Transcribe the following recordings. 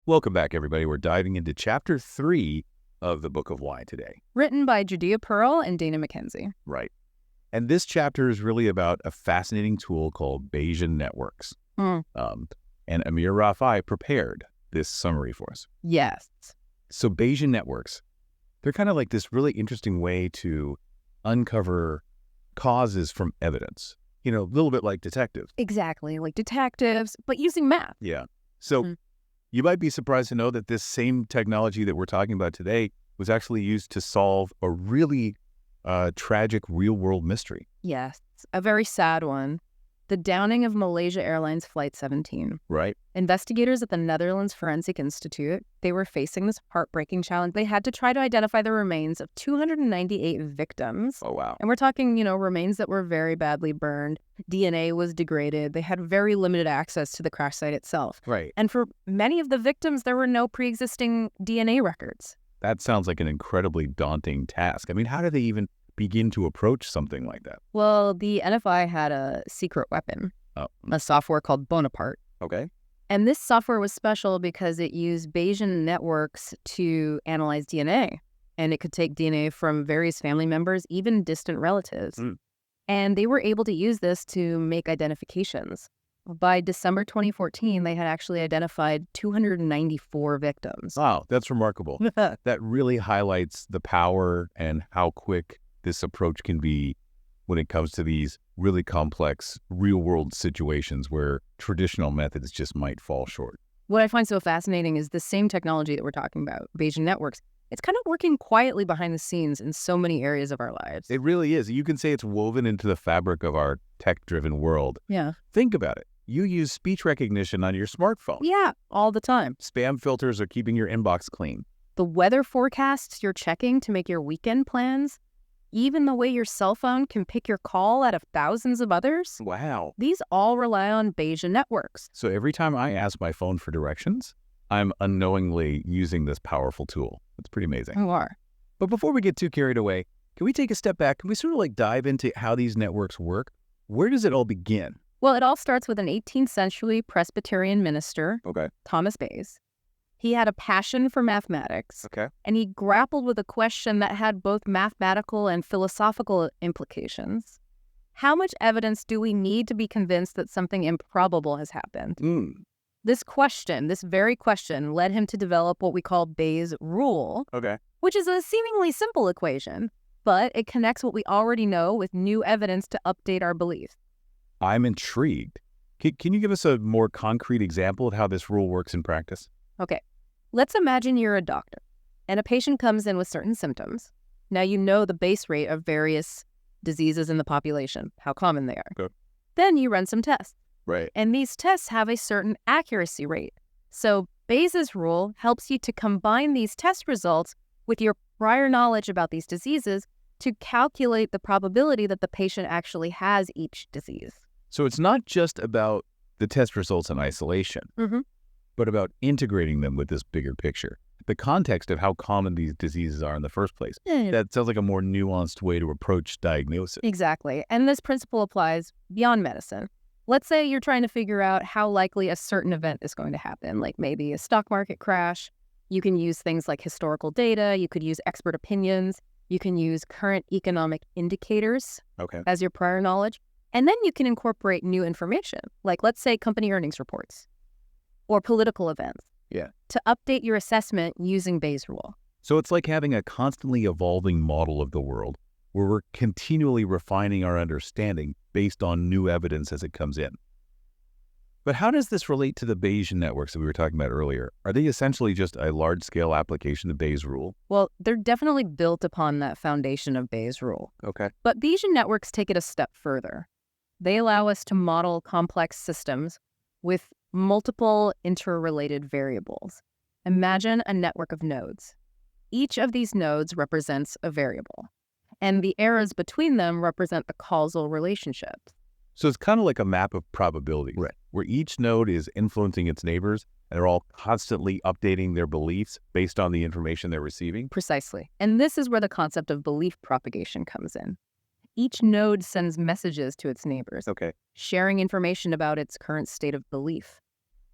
Welcome back, everybody. We're diving into Chapter 3 of the Book of Why today. Written by Judea Pearl and Dana McKenzie. Right. And this chapter is really about a fascinating tool called Bayesian networks. And Amir Rafai prepared this summary for us. Yes. So Bayesian networks, they're kind of like this really interesting way to uncover causes from evidence. You know, a little bit like detectives. Exactly, like detectives, but using math. Yeah. So you might be surprised to know that this same technology that we're talking about today was actually used to solve a really tragic real-world mystery. Yes, a very sad one. The downing of Malaysia Airlines Flight 17. Right. Investigators at the Netherlands Forensic Institute, they were facing this heartbreaking challenge. They had to try to identify the remains of 298 victims. Oh, wow. And we're talking, remains that were very badly burned. DNA was degraded. They had very limited access to the crash site itself. Right. And for many of the victims, there were no pre-existing DNA records. That sounds like an incredibly daunting task. I mean, how do they even begin to approach something like that? Well, the NFI had a secret weapon, a software called Bonaparte. Okay. And this software was special because it used Bayesian networks to analyze DNA. And it could take DNA from various family members, even distant relatives. And they were able to use this to make identifications. By December 2014, they had actually identified 294 victims. Wow, that's remarkable. That really highlights the power and how quick this approach can be when it comes to these really complex real-world situations where traditional methods just might fall short. What I find so fascinating is the same technology that we're talking about, Bayesian networks. It's kind of working quietly behind the scenes in so many areas of our lives. It really is. You can say it's woven into the fabric of our tech-driven world. Yeah. Think about it. You use speech recognition on your smartphone. Yeah, all the time. Spam filters are keeping your inbox clean. The weather forecasts you're checking to make your weekend plans, even the way your cell phone can pick your call out of thousands of others. Wow. These all rely on Bayesian networks. So every time I ask my phone for directions, I'm unknowingly using this powerful tool. It's pretty amazing. You are. But before we get too carried away, can we take a step back? Can we sort of dive into how these networks work? Where does it all begin? Well, it all starts with an 18th century Presbyterian minister, Okay. Thomas Bayes. He had a passion for mathematics, and he grappled with a question that had both mathematical and philosophical implications. How much evidence do we need to be convinced that something improbable has happened? This very question, led him to develop what we call Bayes' rule, which is a seemingly simple equation, but it connects what we already know with new evidence to update our beliefs. I'm intrigued. Can you give us a more concrete example of how this rule works in practice? Okay, let's imagine you're a doctor and a patient comes in with certain symptoms. Now you know the base rate of various diseases in the population, how common they are. Okay. Then you run some tests. Right. And these tests have a certain accuracy rate. So Bayes' rule helps you to combine these test results with your prior knowledge about these diseases to calculate the probability that the patient actually has each disease. So it's not just about the test results in isolation, but about integrating them with this bigger picture, the context of how common these diseases are in the first place. That sounds like a more nuanced way to approach diagnosis. Exactly. And this principle applies beyond medicine. Let's say you're trying to figure out how likely a certain event is going to happen, like maybe a stock market crash. You can use things like historical data. You could use expert opinions. You can use current economic indicators as your prior knowledge. And then you can incorporate new information, like let's say company earnings reports or political events, to update your assessment using Bayes' rule. So it's like having a constantly evolving model of the world where we're continually refining our understanding based on new evidence as it comes in. But how does this relate to the Bayesian networks that we were talking about earlier? Are they essentially just a large-scale application of Bayes' rule? Well, they're definitely built upon that foundation of Bayes' rule. Okay. But Bayesian networks take it a step further. They allow us to model complex systems with multiple interrelated variables. Imagine a network of nodes. Each of these nodes represents a variable, and the arrows between them represent the causal relationships. So it's kind of like a map of probabilities, where each node is influencing its neighbors, and they're all constantly updating their beliefs based on the information they're receiving? Precisely. And this is where the concept of belief propagation comes in. Each node sends messages to its neighbors, sharing information about its current state of belief.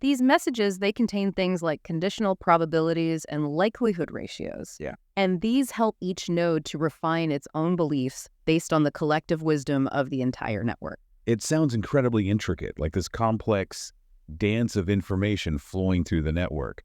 These messages, they contain things like conditional probabilities and likelihood ratios. Yeah. And these help each node to refine its own beliefs based on the collective wisdom of the entire network. It sounds incredibly intricate, like this complex dance of information flowing through the network.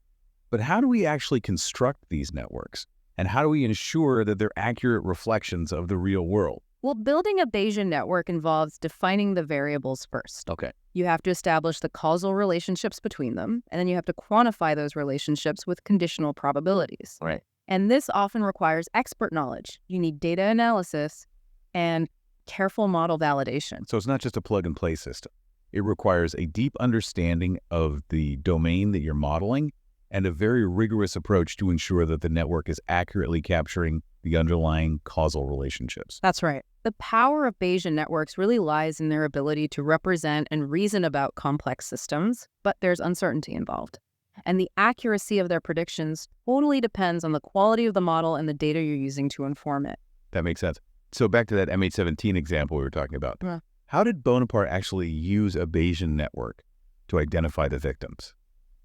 But how do we actually construct these networks? And how do we ensure that they're accurate reflections of the real world? Well, building a Bayesian network involves defining the variables first. Okay. You have to establish the causal relationships between them, and then you have to quantify those relationships with conditional probabilities. Right. And this often requires expert knowledge. You need data analysis and careful model validation. So it's not just a plug-and-play system. It requires a deep understanding of the domain that you're modeling and a very rigorous approach to ensure that the network is accurately capturing the underlying causal relationships. That's right. The power of Bayesian networks really lies in their ability to represent and reason about complex systems, but there's uncertainty involved. And the accuracy of their predictions totally depends on the quality of the model and the data you're using to inform it. That makes sense. So back to that M817 example we were talking about. Yeah. How did Bonaparte actually use a Bayesian network to identify the victims?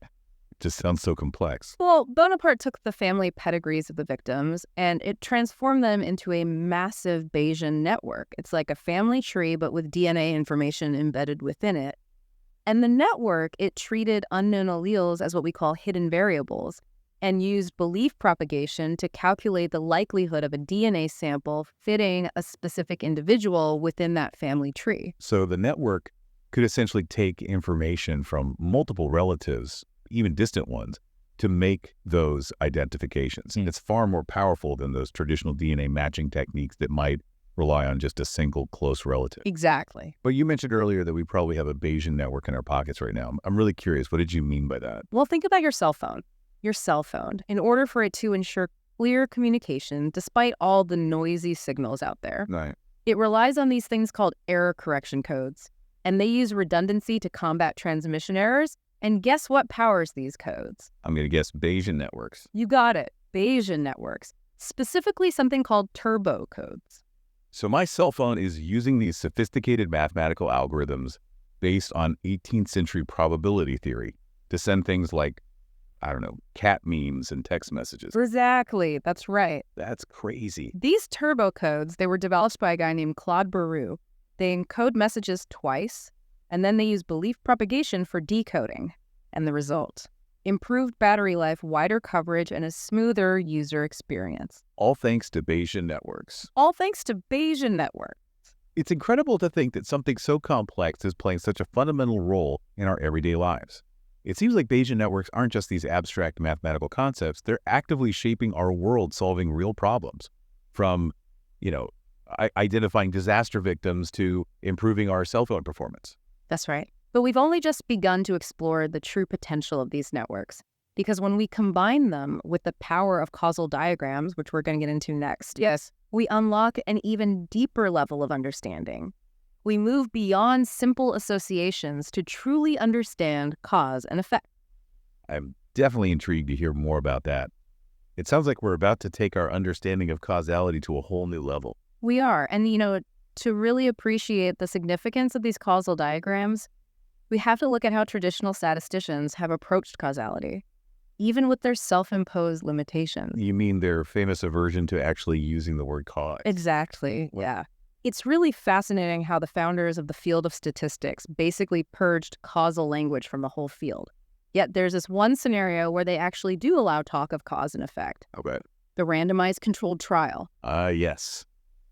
It just sounds so complex. Well, Bonaparte took the family pedigrees of the victims and it transformed them into a massive Bayesian network. It's like a family tree, but with DNA information embedded within it. And the network, it treated unknown alleles as what we call hidden variables and used belief propagation to calculate the likelihood of a DNA sample fitting a specific individual within that family tree. So the network could essentially take information from multiple relatives, even distant ones, to make those identifications. And it's far more powerful than those traditional DNA matching techniques that might rely on just a single close relative. Exactly. But you mentioned earlier that we probably have a Bayesian network in our pockets right now. I'm really curious, what did you mean by that? Well, think about your cell phone. Your cell phone, in order for it to ensure clear communication despite all the noisy signals out there, Right. it relies on these things called error correction codes. And they use redundancy to combat transmission errors. And guess what powers these codes? I'm going to guess Bayesian networks. You got it. Bayesian networks. Specifically something called turbo codes. So my cell phone is using these sophisticated mathematical algorithms based on 18th century probability theory to send things like, I don't know, cat memes and text messages. Exactly. That's right. That's crazy. These turbo codes, they were developed by a guy named Claude Barrou. They encode messages twice, and then they use belief propagation for decoding. And the result? Improved battery life, wider coverage, and a smoother user experience. All thanks to Bayesian networks. All thanks to Bayesian networks. It's incredible to think that something so complex is playing such a fundamental role in our everyday lives. It seems like Bayesian networks aren't just these abstract mathematical concepts. They're actively shaping our world, solving real problems. From, identifying disaster victims to improving our cell phone performance. That's right. But we've only just begun to explore the true potential of these networks, because when we combine them with the power of causal diagrams, which we're going to get into next, yes, we unlock an even deeper level of understanding. We move beyond simple associations to truly understand cause and effect. I'm definitely intrigued to hear more about that. It sounds like we're about to take our understanding of causality to a whole new level. We are. And, to really appreciate the significance of these causal diagrams, we have to look at how traditional statisticians have approached causality, even with their self-imposed limitations. You mean their famous aversion to actually using the word cause? Exactly, yeah. It's really fascinating how the founders of the field of statistics basically purged causal language from the whole field. Yet there's this one scenario where they actually do allow talk of cause and effect. Okay. The randomized controlled trial. Yes.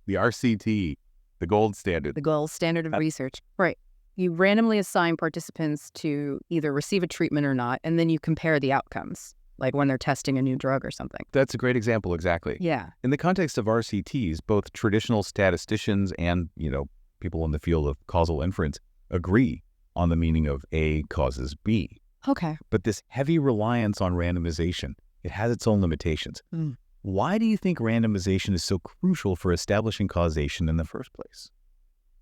The RCT, the gold standard. The gold standard of research. Right. You randomly assign participants to either receive a treatment or not, and then you compare the outcomes, like when they're testing a new drug or something. That's a great example, exactly. Yeah. In the context of RCTs, both traditional statisticians and, people in the field of causal inference agree on the meaning of A causes B. Okay. But this heavy reliance on randomization, it has its own limitations. Why do you think randomization is so crucial for establishing causation in the first place?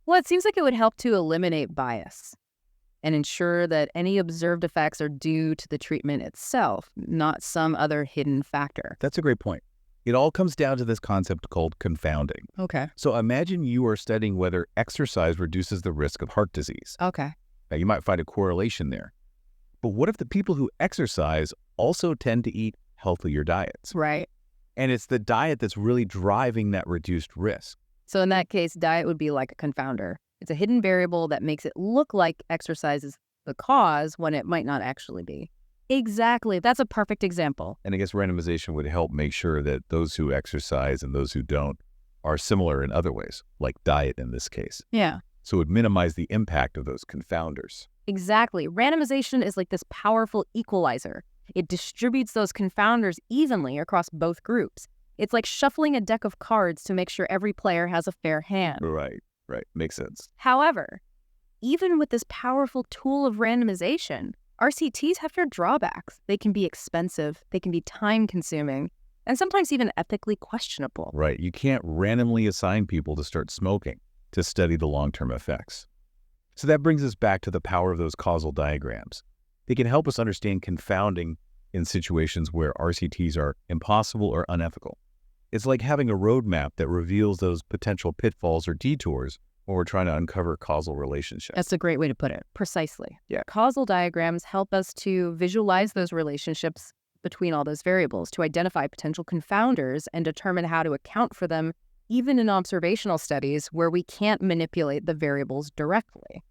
Well, it seems like it would help to eliminate bias and ensure that any observed effects are due to the treatment itself, not some other hidden factor. That's a great point. It all comes down to this concept called confounding. Okay. So imagine you are studying whether exercise reduces the risk of heart disease. Okay. Now, you might find a correlation there. But what if the people who exercise also tend to eat healthier diets? Right. And it's the diet that's really driving that reduced risk. So in that case, diet would be like a confounder. It's a hidden variable that makes it look like exercise is the cause when it might not actually be. Exactly. That's a perfect example. And I guess randomization would help make sure that those who exercise and those who don't are similar in other ways, like diet in this case. Yeah. So it would minimize the impact of those confounders. Exactly. Randomization is like this powerful equalizer. It distributes those confounders evenly across both groups. It's like shuffling a deck of cards to make sure every player has a fair hand. Right. Makes sense. However, even with this powerful tool of randomization, RCTs have their drawbacks. They can be expensive, they can be time-consuming, and sometimes even ethically questionable. Right. You can't randomly assign people to start smoking to study the long-term effects. So that brings us back to the power of those causal diagrams. They can help us understand confounding in situations where RCTs are impossible or unethical. It's like having a roadmap that reveals those potential pitfalls or detours when we're trying to uncover causal relationships. That's a great way to put it. Precisely. Yeah. Causal diagrams help us to visualize those relationships between all those variables, to identify potential confounders and determine how to account for them, even in observational studies where we can't manipulate the variables directly.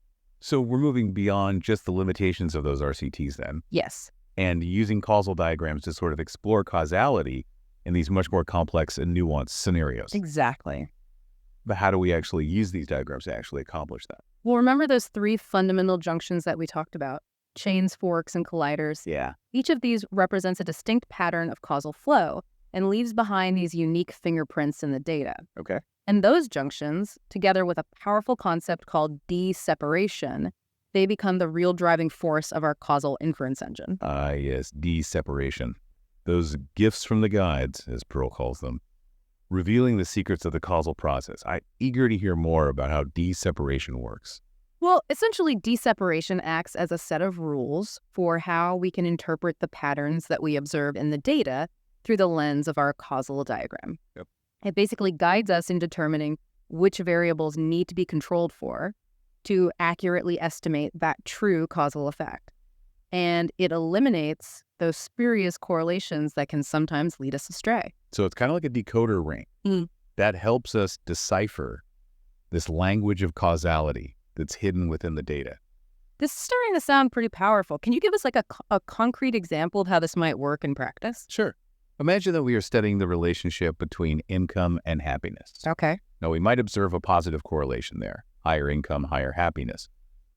So we're moving beyond just the limitations of those RCTs then. Yes. And using causal diagrams to sort of explore causality in these much more complex and nuanced scenarios. Exactly. But how do we actually use these diagrams to actually accomplish that? Well, remember those three fundamental junctions that we talked about? Chains, forks, and colliders? Yeah. Each of these represents a distinct pattern of causal flow and leaves behind these unique fingerprints in the data. Okay. And those junctions, together with a powerful concept called D-separation, they become the real driving force of our causal inference engine. Yes, D-separation. Those gifts from the guides, as Pearl calls them, revealing the secrets of the causal process. I'm eager to hear more about how D-separation works. Well, essentially, D-separation acts as a set of rules for how we can interpret the patterns that we observe in the data through the lens of our causal diagram. Yep. It basically guides us in determining which variables need to be controlled for to accurately estimate that true causal effect. And it eliminates those spurious correlations that can sometimes lead us astray. So it's kind of like a decoder ring that helps us decipher this language of causality that's hidden within the data. This is starting to sound pretty powerful. Can you give us like a concrete example of how this might work in practice? Sure. Imagine that we are studying the relationship between income and happiness. Okay. Now, we might observe a positive correlation there. Higher income, higher happiness.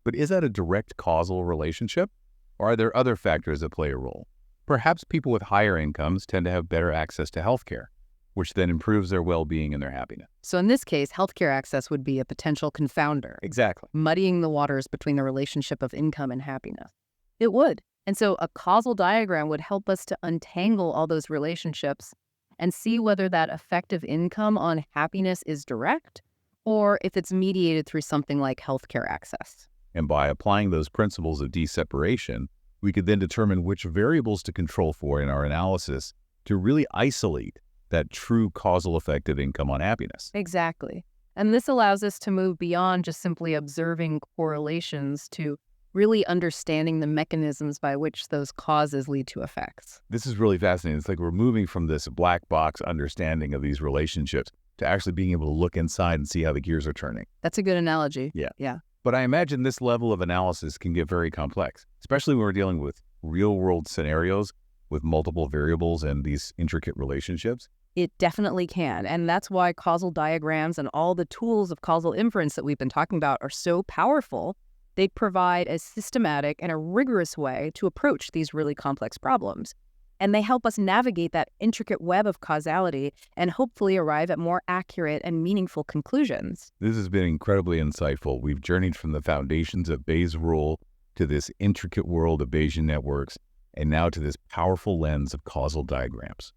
But is that a direct causal relationship? Or are there other factors that play a role? Perhaps people with higher incomes tend to have better access to healthcare, which then improves their well-being and their happiness. So in this case, healthcare access would be a potential confounder. Exactly. Muddying the waters between the relationship of income and happiness. It would. And so a causal diagram would help us to untangle all those relationships and see whether that effect of income on happiness is direct or if it's mediated through something like healthcare access. And by applying those principles of D-separation, we could then determine which variables to control for in our analysis to really isolate that true causal effect of income on happiness. Exactly. And this allows us to move beyond just simply observing correlations to really understanding the mechanisms by which those causes lead to effects. This is really fascinating. It's like we're moving from this black box understanding of these relationships to actually being able to look inside and see how the gears are turning. That's a good analogy. Yeah. But I imagine this level of analysis can get very complex, especially when we're dealing with real-world scenarios with multiple variables and these intricate relationships. It definitely can. And that's why causal diagrams and all the tools of causal inference that we've been talking about are so powerful. They provide a systematic and a rigorous way to approach these really complex problems. And they help us navigate that intricate web of causality and hopefully arrive at more accurate and meaningful conclusions. This has been incredibly insightful. We've journeyed from the foundations of Bayes' rule to this intricate world of Bayesian networks, and now to this powerful lens of causal diagrams.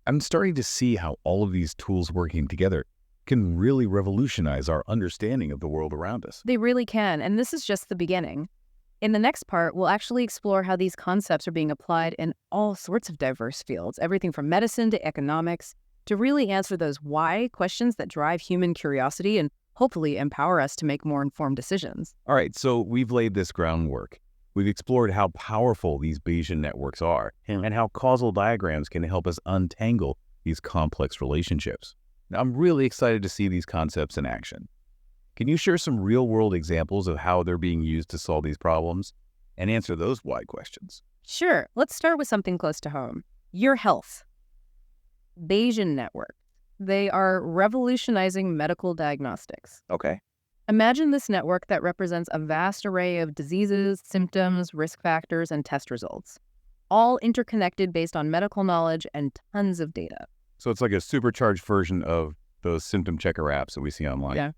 I'm starting to see how all of these tools working together can really revolutionize our understanding of the world around us. They really can, and this is just the beginning. In the next part, we'll actually explore how these concepts are being applied in all sorts of diverse fields, everything from medicine to economics, to really answer those why questions that drive human curiosity and hopefully empower us to make more informed decisions. All right, so we've laid this groundwork. We've explored how powerful these Bayesian networks are and how causal diagrams can help us untangle these complex relationships. Now, I'm really excited to see these concepts in action. Can you share some real-world examples of how they're being used to solve these problems and answer those why questions? Sure. Let's start with something close to home. Your health. Bayesian networks. They are revolutionizing medical diagnostics. Okay. Imagine this network that represents a vast array of diseases, symptoms, risk factors, and test results, all interconnected based on medical knowledge and tons of data. So it's like a supercharged version of those symptom checker apps that we see online. Yeah.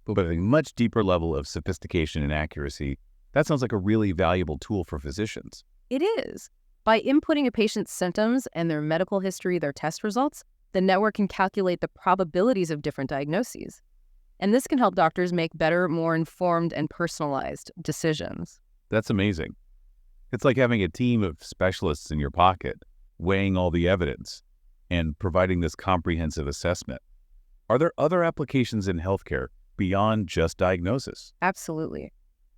But at a much deeper level of sophistication and accuracy. That sounds like a really valuable tool for physicians. It is. By inputting a patient's symptoms and their medical history, their test results, the network can calculate the probabilities of different diagnoses. And this can help doctors make better, more informed and personalized decisions. That's amazing. It's like having a team of specialists in your pocket, weighing all the evidence and providing this comprehensive assessment. Are there other applications in healthcare beyond just diagnosis? Absolutely.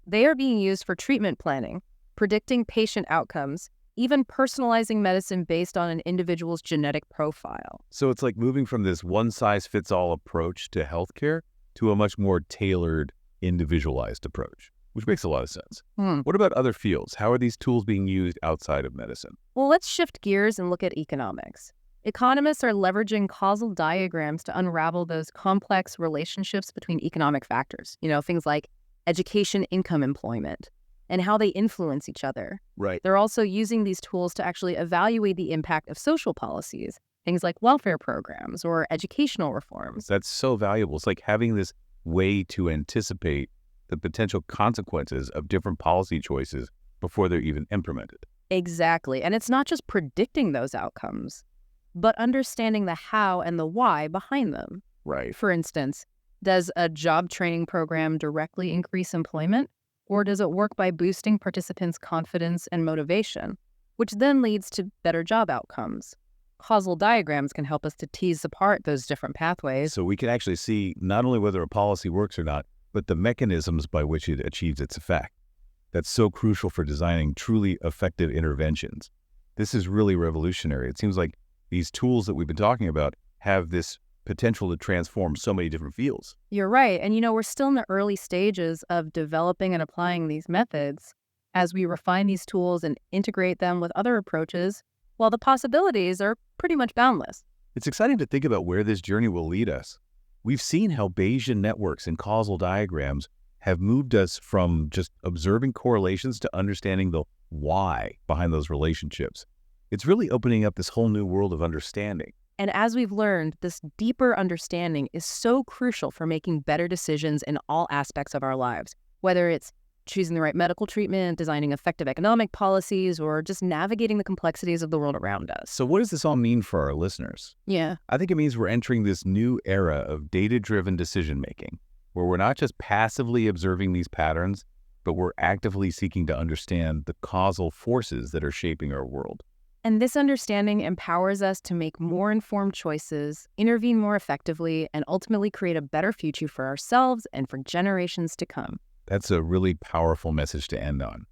They are being used for treatment planning, predicting patient outcomes, even personalizing medicine based on an individual's genetic profile. So it's like moving from this one-size-fits-all approach to healthcare to a much more tailored, individualized approach, which makes a lot of sense. What about other fields? How are these tools being used outside of medicine? Well, let's shift gears and look at economics. Economists are leveraging causal diagrams to unravel those complex relationships between economic factors, things like education, income, employment, and how they influence each other. Right. They're also using these tools to actually evaluate the impact of social policies, things like welfare programs or educational reforms. That's so valuable. It's like having this way to anticipate the potential consequences of different policy choices before they're even implemented. Exactly. And it's not just predicting those outcomes, but understanding the how and the why behind them. Right. For instance, does a job training program directly increase employment, or does it work by boosting participants' confidence and motivation, which then leads to better job outcomes? Causal diagrams can help us to tease apart those different pathways. So we can actually see not only whether a policy works or not, but the mechanisms by which it achieves its effect. That's so crucial for designing truly effective interventions. This is really revolutionary. It seems like these tools that we've been talking about have this potential to transform so many different fields. You're right. And we're still in the early stages of developing and applying these methods. As we refine these tools and integrate them with other approaches, well, the possibilities are pretty much boundless. It's exciting to think about where this journey will lead us. We've seen how Bayesian networks and causal diagrams have moved us from just observing correlations to understanding the why behind those relationships. It's really opening up this whole new world of understanding. And as we've learned, this deeper understanding is so crucial for making better decisions in all aspects of our lives, whether it's choosing the right medical treatment, designing effective economic policies, or just navigating the complexities of the world around us. So what does this all mean for our listeners? Yeah. I think it means we're entering this new era of data-driven decision-making, where we're not just passively observing these patterns, but we're actively seeking to understand the causal forces that are shaping our world. And this understanding empowers us to make more informed choices, intervene more effectively, and ultimately create a better future for ourselves and for generations to come. That's a really powerful message to end on.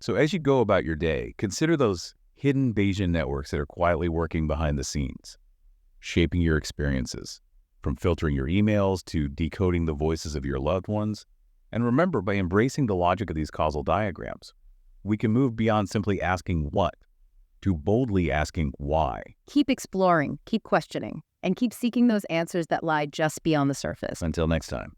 So as you go about your day, consider those hidden Bayesian networks that are quietly working behind the scenes, shaping your experiences, from filtering your emails to decoding the voices of your loved ones. And remember, by embracing the logic of these causal diagrams, we can move beyond simply asking what, to boldly asking why. Keep exploring, keep questioning, and keep seeking those answers that lie just beyond the surface. Until next time.